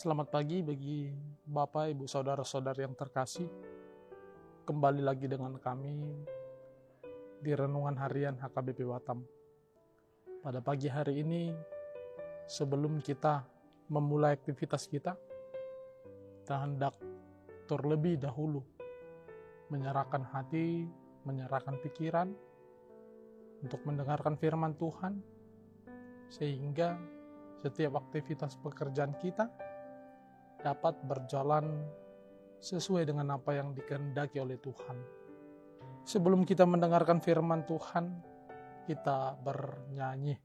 Selamat pagi bagi Bapak, Ibu, Saudara-saudari yang terkasih. Kembali lagi dengan kami di Renungan Harian HKBP Batam. Pada pagi hari ini, sebelum kita memulai aktivitas kita hendak terlebih dahulu menyerahkan hati, menyerahkan pikiran untuk mendengarkan firman Tuhan, sehingga setiap aktivitas pekerjaan kita dapat berjalan sesuai dengan apa yang dikehendaki oleh Tuhan. Sebelum kita mendengarkan firman Tuhan, kita bernyanyi.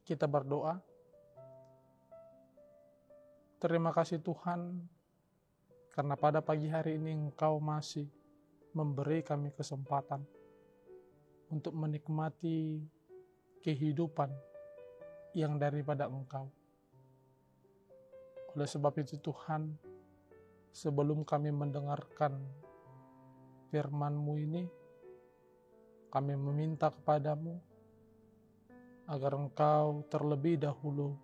Kita berdoa. Terima kasih Tuhan, karena pada pagi hari ini Engkau masih memberi kami kesempatan untuk menikmati kehidupan yang daripada Engkau. Oleh sebab itu Tuhan, sebelum kami mendengarkan firman-Mu ini, kami meminta kepadamu agar Engkau terlebih dahulu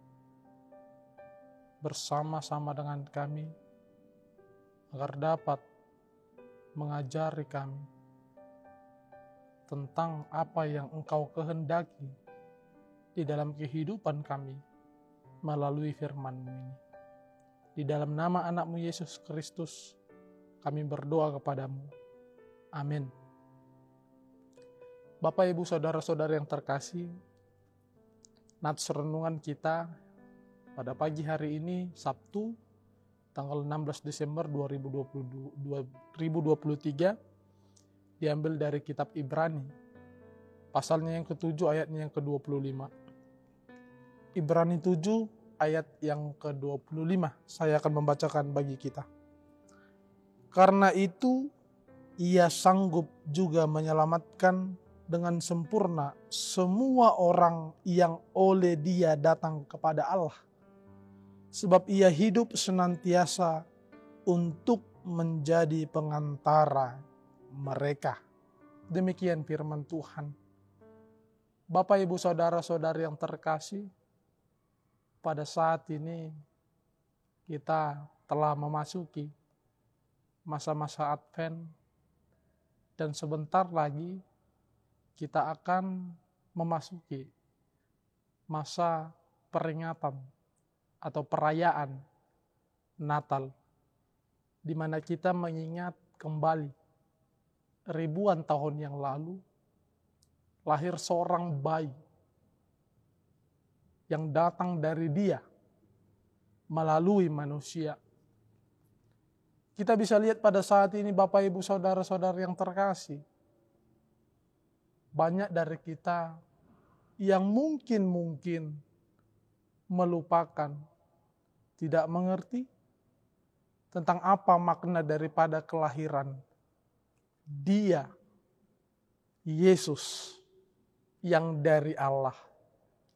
bersama-sama dengan kami, agar dapat mengajari kami tentang apa yang Engkau kehendaki di dalam kehidupan kami melalui firman-Mu ini. Di dalam nama anak-Mu Yesus Kristus, kami berdoa kepadamu. Amin. Bapak, Ibu, Saudara-saudari yang terkasih, nats renungan kita pada pagi hari ini, Sabtu, tanggal 16 Desember 2023, diambil dari kitab Ibrani, pasalnya yang ke-7, ayatnya yang ke-25. Ibrani 7, ayat yang ke-25, saya akan membacakan bagi kita. Karena itu, Ia sanggup juga menyelamatkan dengan sempurna semua orang yang oleh Dia datang kepada Allah. Sebab Ia hidup senantiasa untuk menjadi pengantara mereka. Demikian firman Tuhan. Bapak, Ibu, Saudara-saudari yang terkasih, pada saat ini kita telah memasuki masa-masa Advent, dan sebentar lagi kita akan memasuki masa peringatan atau perayaan Natal, di mana kita mengingat kembali ribuan tahun yang lalu lahir seorang bayi yang datang dari Dia melalui manusia. Kita bisa lihat pada saat ini, Bapak, Ibu, Saudara-saudari yang terkasih, banyak dari kita yang mungkin melupakan, tidak mengerti tentang apa makna daripada kelahiran Dia, Yesus, yang dari Allah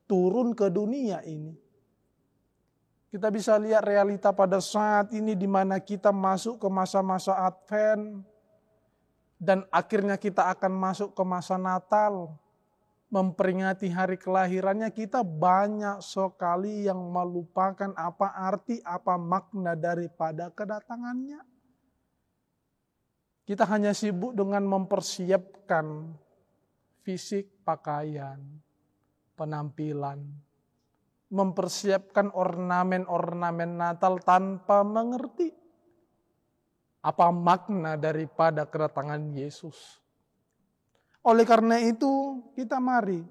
turun ke dunia ini. Kita bisa lihat realita pada saat ini di mana kita masuk ke masa-masa Advent, dan akhirnya kita akan masuk ke masa Natal. memperingati hari kelahirannya, kita banyak sekali yang melupakan apa arti, apa makna daripada kedatangannya. Kita hanya sibuk dengan mempersiapkan fisik, pakaian, penampilan, mempersiapkan ornamen-ornamen Natal tanpa mengerti apa makna daripada kedatangan Yesus. Oleh karena itu, kita mari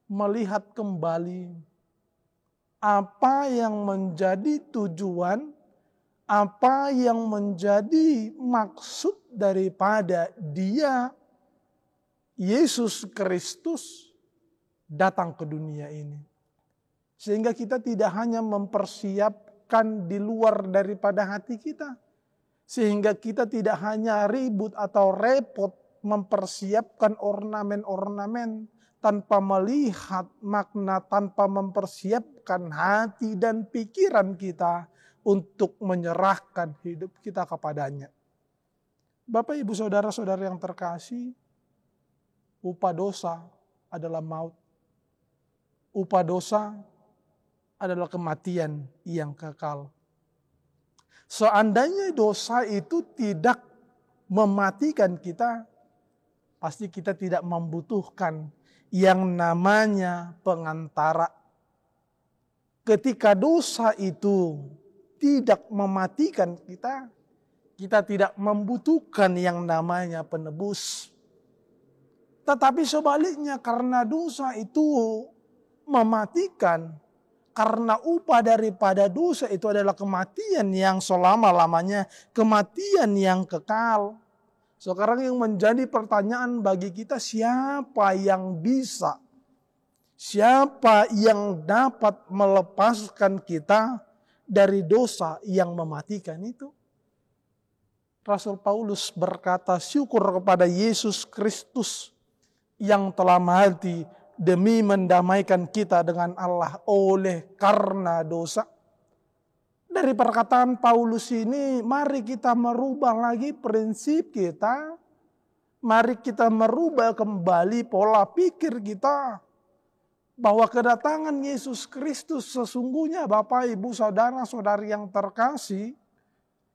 melihat kembali apa yang menjadi tujuan, apa yang menjadi maksud daripada Dia, Yesus Kristus, datang ke dunia ini. Sehingga kita tidak hanya mempersiapkan di luar daripada hati kita. Sehingga kita tidak hanya ribut atau repot mempersiapkan ornamen-ornamen tanpa melihat makna, tanpa mempersiapkan hati dan pikiran kita untuk menyerahkan hidup kita kepadanya. Bapak, Ibu, Saudara-saudara yang terkasih, upah dosa adalah maut. Upah dosa adalah kematian yang kekal. Seandainya dosa itu tidak mematikan kita, pasti kita tidak membutuhkan yang namanya pengantara. Ketika dosa itu tidak mematikan kita, kita tidak membutuhkan yang namanya penebus. Tetapi sebaliknya, karena dosa itu mematikan, karena upah daripada dosa itu adalah kematian yang selama-lamanya, kematian yang kekal. Sekarang yang menjadi pertanyaan bagi kita, siapa yang bisa, siapa yang dapat melepaskan kita dari dosa yang mematikan itu? Rasul Paulus berkata, syukur kepada Yesus Kristus yang telah mati demi mendamaikan kita dengan Allah oleh karena dosa. Dari perkataan Paulus ini, mari kita merubah lagi prinsip kita. Mari kita merubah kembali pola pikir kita. Bahwa kedatangan Yesus Kristus sesungguhnya, Bapak, Ibu, Saudara-saudari yang terkasih,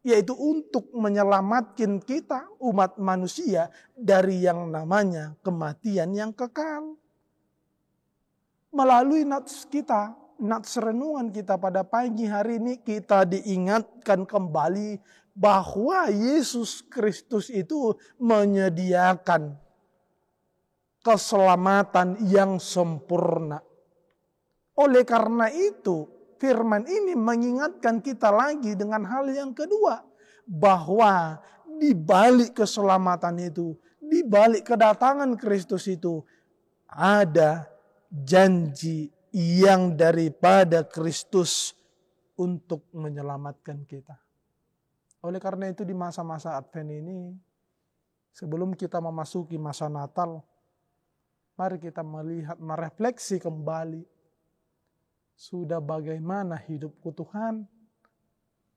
yaitu untuk menyelamatkan kita, umat manusia, dari yang namanya kematian yang kekal. Melalui nats kita, nats renungan kita pada pagi hari ini, kita diingatkan kembali bahwa Yesus Kristus itu menyediakan keselamatan yang sempurna. Oleh karena itu, firman ini mengingatkan kita lagi dengan hal yang kedua, bahwa di balik keselamatan itu, di balik kedatangan Kristus itu, ada janji yang daripada Kristus untuk menyelamatkan kita. Oleh karena itu, di masa-masa Advent ini, sebelum kita memasuki masa Natal, mari kita melihat, merefleksi kembali, sudah bagaimana hidupku Tuhan?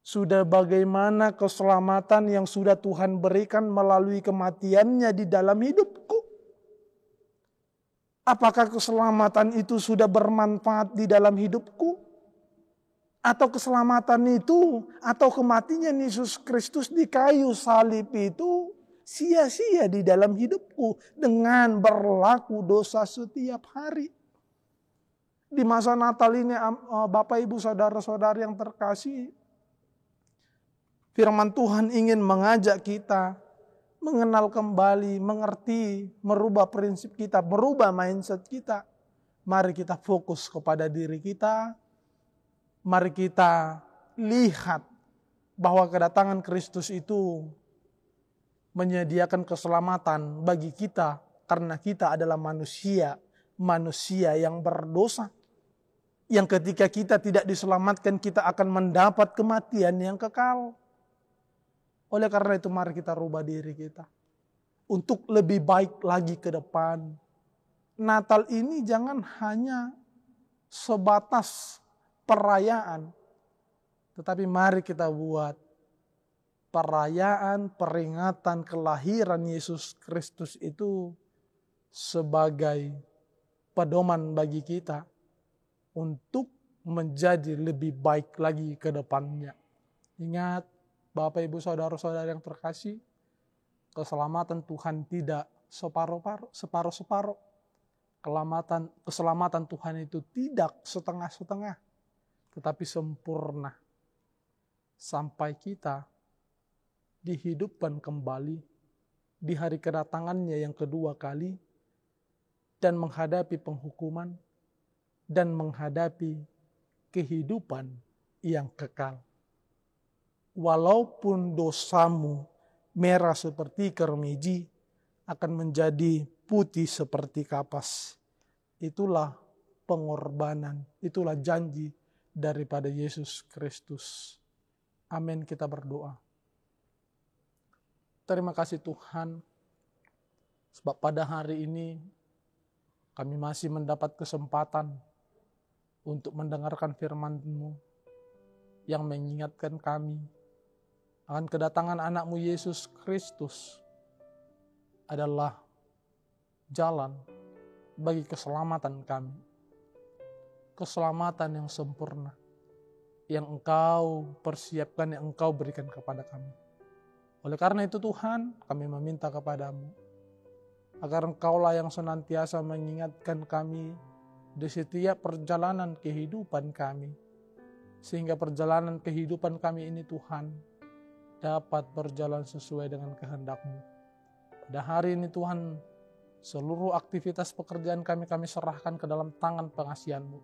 Sudah bagaimana keselamatan yang sudah Tuhan berikan melalui kematiannya di dalam hidupku? Apakah keselamatan itu sudah bermanfaat di dalam hidupku? Atau keselamatan itu, atau kematian Yesus Kristus di kayu salib itu sia-sia di dalam hidupku dengan berlaku dosa setiap hari? Di masa Natal ini, Bapak, Ibu, Saudara-saudari yang terkasih, firman Tuhan ingin mengajak kita mengenal kembali, mengerti, merubah prinsip kita, merubah mindset kita. Mari kita fokus kepada diri kita. Mari kita lihat bahwa kedatangan Kristus itu menyediakan keselamatan bagi kita karena kita adalah manusia yang berdosa. Yang ketika kita tidak diselamatkan, kita akan mendapat kematian yang kekal. Oleh karena itu, mari kita rubah diri kita untuk lebih baik lagi ke depan. Natal ini jangan hanya sebatas perayaan, tetapi mari kita buat perayaan peringatan kelahiran Yesus Kristus itu sebagai pedoman bagi kita untuk menjadi lebih baik lagi ke depannya. Ingat, Bapak, Ibu, Saudara-saudara yang terkasih, Keselamatan Tuhan tidak separuh-separuh. Keselamatan Tuhan itu tidak setengah-setengah, tetapi sempurna. Sampai kita dihidupkan kembali di hari kedatangannya yang kedua kali, dan menghadapi penghukuman, dan menghadapi kehidupan yang kekal. Walaupun dosamu merah seperti kermiji, akan menjadi putih seperti kapas. Itulah pengorbanan, itulah janji daripada Yesus Kristus. Amin, kita berdoa. Terima kasih Tuhan, sebab pada hari ini kami masih mendapat kesempatan untuk mendengarkan firman-Mu yang mengingatkan kami akan kedatangan anak-Mu Yesus Kristus adalah jalan bagi keselamatan kami. Keselamatan yang sempurna, yang Engkau persiapkan, yang Engkau berikan kepada kami. Oleh karena itu Tuhan, kami meminta kepada-Mu, agar Engkaulah yang senantiasa mengingatkan kami di setiap perjalanan kehidupan kami, sehingga perjalanan kehidupan kami ini Tuhan, dapat berjalan sesuai dengan kehendak-Mu. Pada hari ini Tuhan, seluruh aktivitas pekerjaan kami serahkan ke dalam tangan pengasihan-Mu,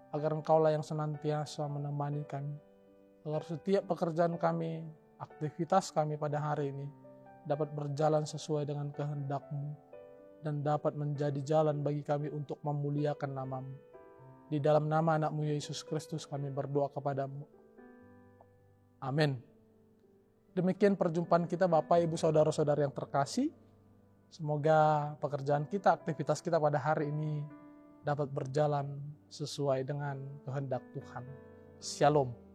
agar Engkaulah yang senantiasa menemani kami, agar setiap pekerjaan kami, aktivitas kami pada hari ini dapat berjalan sesuai dengan kehendak-Mu, dan dapat menjadi jalan bagi kami untuk memuliakan nama-Mu. Di dalam nama anak-Mu Yesus Kristus kami berdoa kepada-Mu. Amin. Demikian perjumpaan kita Bapak, Ibu, Saudara-saudara yang terkasih. Semoga pekerjaan kita, aktivitas kita pada hari ini dapat berjalan sesuai dengan kehendak Tuhan. Shalom.